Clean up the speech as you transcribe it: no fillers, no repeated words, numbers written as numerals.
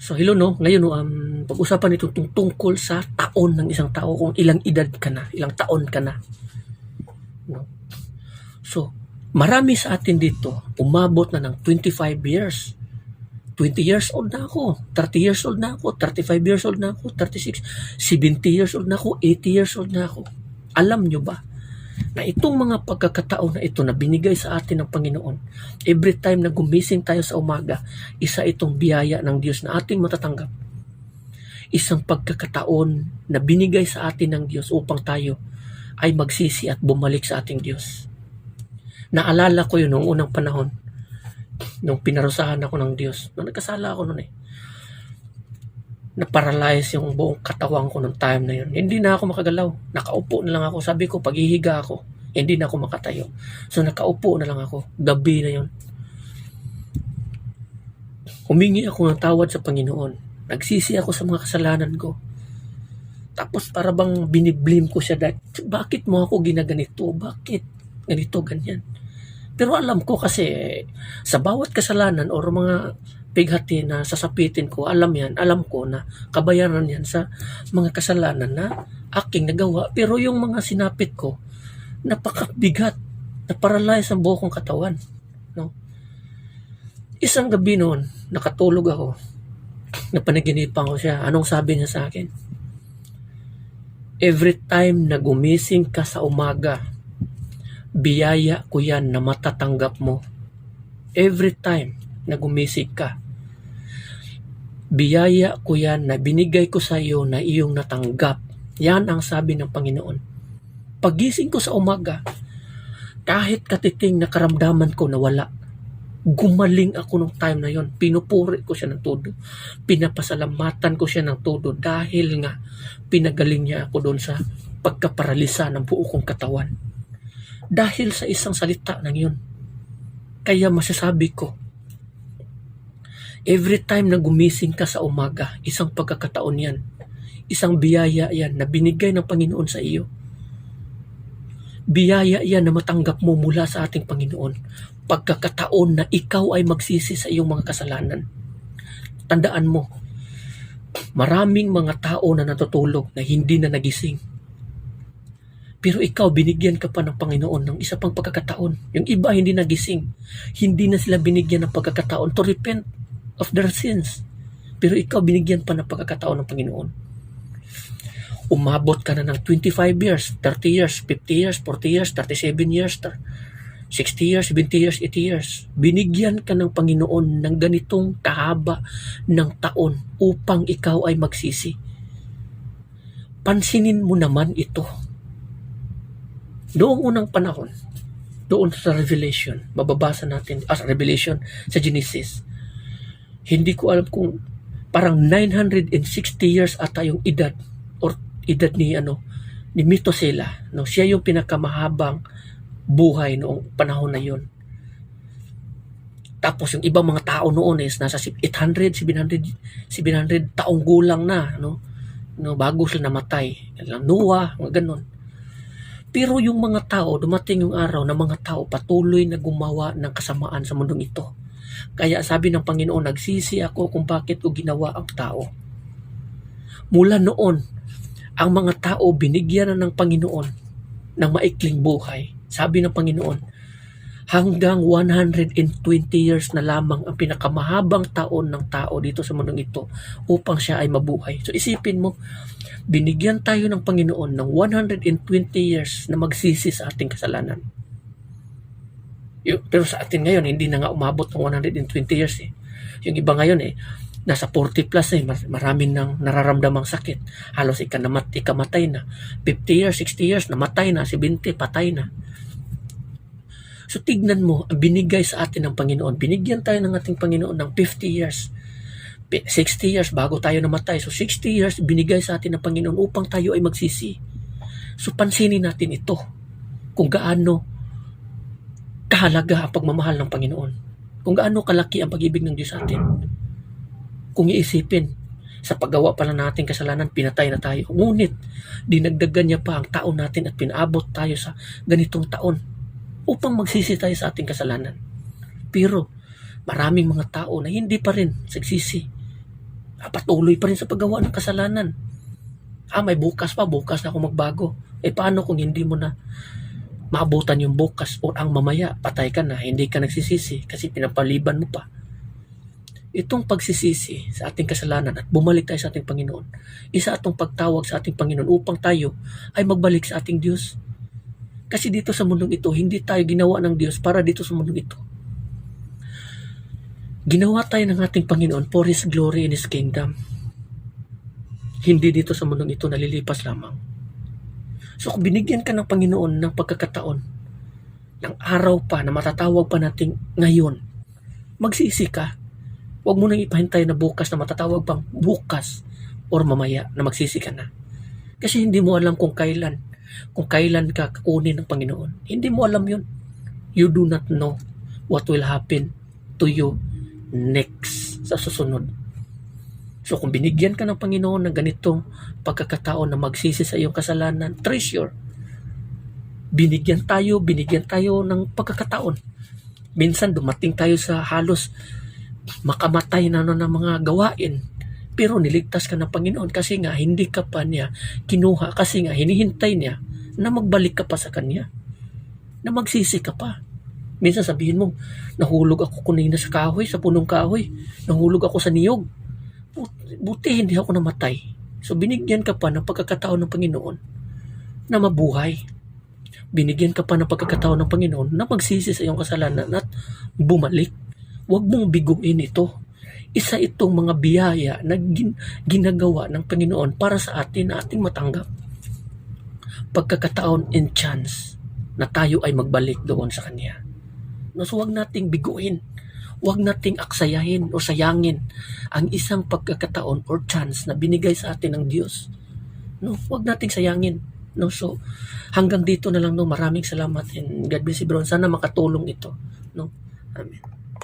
So hello no, ngayon no, pag-usapan ito tungkol sa taon ng isang tao, kung ilang edad ka na, ilang taon ka na. No? So, marami sa atin dito, umabot na ng 25 years. 20 years old na ako, 30 years old na ako, 35 years old na ako, 36, 70 years old na ako, 80 years old na ako. Alam nyo ba na itong mga pagkakataon na ito na binigay sa atin ng Panginoon, every time na gumising tayo sa umaga, isa itong biyaya ng Diyos na ating matatanggap. Isang pagkakataon na binigay sa atin ng Diyos upang tayo ay magsisi at bumalik sa ating Diyos. Naalala ko yun noong unang panahon, nung pinarusahan ako ng Diyos. Nung nagkasala ako noon na-paralyze yung buong katawan ko noong time na yun. Hindi na ako makagalaw. Nakaupo na lang ako. Sabi ko, paghihiga ako, hindi na ako makatayo. So nakaupo na lang ako. Gabi na yun. Humingi ako ng tawad sa Panginoon. Nagsisi ako sa mga kasalanan ko. Tapos para bang biniblame ko siya dahil, bakit mo ako ginaganito? Bakit? Ganito, ganyan. Pero alam ko kasi sa bawat kasalanan o mga pighati na sasapitin ko, alam ko na kabayaran yan sa mga kasalanan na aking nagawa. Pero yung mga sinapit ko, napakabigat, na-paralyze ang buong kong katawan. No? Isang gabi noon, nakatulog ako, napanaginipan ko siya. Anong sabi niya sa akin? Every time na gumising ka sa umaga, biyaya ko yan na matatanggap mo. Every time na gumising ka, biyaya ko yan na binigay ko sa iyo na iyong natanggap. Yan ang sabi ng Panginoon. Pagising ko sa umaga, kahit katiting na karamdaman ko na wala, gumaling ako nung time na yon. Pinupuri ko siya ng todo. Pinapasalamatan ko siya ng todo dahil nga pinagaling niya ako doon sa pagkaparalisa ng buo kong katawan. Dahil sa isang salita ng yun. Kaya masasabi ko, every time na gumising ka sa umaga, isang pagkakataon yan. Isang biyaya yan na binigay ng Panginoon sa iyo. Biyaya yan na matanggap mo mula sa ating Panginoon. Pagkakataon na ikaw ay magsisi sa iyong mga kasalanan. Tandaan mo, maraming mga tao na natutulog na hindi na nagising. Pero ikaw, binigyan ka pa ng Panginoon ng isa pang pagkakataon. Yung iba hindi nagising. Hindi na sila binigyan ng pagkakataon to repent of their sins. Pero ikaw, binigyan pa ng pagkakataon ng Panginoon. Umabot ka na ng 25 years, 30 years, 50 years, 40 years, 37 years, 60 years, 70 years, 80 years. Binigyan ka ng Panginoon ng ganitong kahaba ng taon upang ikaw ay magsisi. Pansinin mo naman ito. Noong unang panahon, doon sa Revelation, mababasa natin, Revelation sa Genesis, hindi ko alam kung parang 960 years ata yung edad or edad ni Methuselah. No? Siya yung pinakamahabang buhay noong panahon na yun. Tapos yung ibang mga tao noon is nasa 800, 700 taong gulang na, no, bago sila namatay. Noah, mga ganon. Pero yung mga tao, dumating yung araw na mga tao patuloy na gumawa ng kasamaan sa mundong ito. Kaya sabi ng Panginoon, nagsisi ako kung bakit ko ginawa ang tao. Mula noon, ang mga tao binigyan na ng Panginoon ng maikling buhay. Sabi ng Panginoon, hanggang 120 years na lamang ang pinakamahabang taon ng tao dito sa mundong ito upang siya ay mabuhay. So isipin mo, binigyan tayo ng Panginoon ng 120 years na magsisi sa ating kasalanan. Pero sa atin ngayon, hindi na nga umabot ng 120 years eh. Yung iba ngayon nasa 40 plus maraming nang nararamdamang sakit. Halos ikamatay na. 50 years, 60 years, namatay na. 70, patay na. So tignan mo, ang binigay sa atin ng Panginoon. Binigyan tayo ng ating Panginoon ng 50 years. 60 years bago tayo namatay. So 60 years binigay sa atin ng Panginoon upang tayo ay magsisi. So pansinin natin ito. Kung gaano kahalaga ang pagmamahal ng Panginoon. Kung gaano kalaki ang pag-ibig ng Diyos sa atin. Kung iisipin, sa paggawa pa lang natin kasalanan, pinatay na tayo. Ngunit, dinagdagan niya pa ang taon natin at pinaabot tayo sa ganitong taon upang magsisi tayo sa ating kasalanan. Pero, maraming mga tao na hindi pa rin nagsisi patuloy pa rin sa paggawa ng kasalanan. May bukas na ako magbago. Paano kung hindi mo na maabutan yung bukas o ang mamaya, patay ka na, hindi ka nagsisisi kasi pinapaliban mo pa. Itong pagsisisi sa ating kasalanan at bumalik tayo sa ating Panginoon, isa itong pagtawag sa ating Panginoon upang tayo ay magbalik sa ating Diyos. Kasi dito sa mundong ito, hindi tayo ginawa ng Diyos para dito sa mundong ito. Ginawa tayo ng ating Panginoon for His glory and His kingdom. Hindi dito sa mundong ito nalilipas lamang. So kung binigyan ka ng Panginoon ng pagkakataon, ng araw pa na matatawag pa natin ngayon, magsisi ka. Huwag mo nang ipahintay na bukas na matatawag pang bukas or mamaya na magsisi ka na. Kasi hindi mo alam kung kailan ka kukunin ng Panginoon. Hindi mo alam yun. You do not know what will happen to you next sa susunod. So kung binigyan ka ng Panginoon ng ganitong pagkakataon na magsisi sa iyong kasalanan, treasure. Binigyan tayo ng pagkakataon. Minsan dumating tayo sa halos makamatay na ng mga gawain. Pero niligtas ka ng Panginoon kasi nga hindi ka pa niya kinuha, kasi nga hinihintay niya na magbalik ka pa sa Kanya. Na magsisi ka pa. Minsan sabihin mo, nahulog ako kunina sa kahoy, sa punong kahoy. Nahulog ako sa niyog. Buti hindi ako namatay. So binigyan ka pa ng pagkakataon ng Panginoon na mabuhay. Binigyan ka pa ng pagkakataon ng Panginoon na magsisi sa iyong kasalanan at bumalik. Huwag mong biguin ito. Isa itong mga biyaya na ginagawa ng Panginoon para sa atin na ating matanggap. Pagkakataon and chance na tayo ay magbalik doon sa Kanya. So huwag nating biguin. Huwag nating aksayahin o sayangin ang isang pagkakataon or chance na binigay sa atin ng Diyos. Huwag nating sayangin. So, hanggang dito na lang. Maraming salamat and God bless you, bro. Sana makatulong ito. Amen.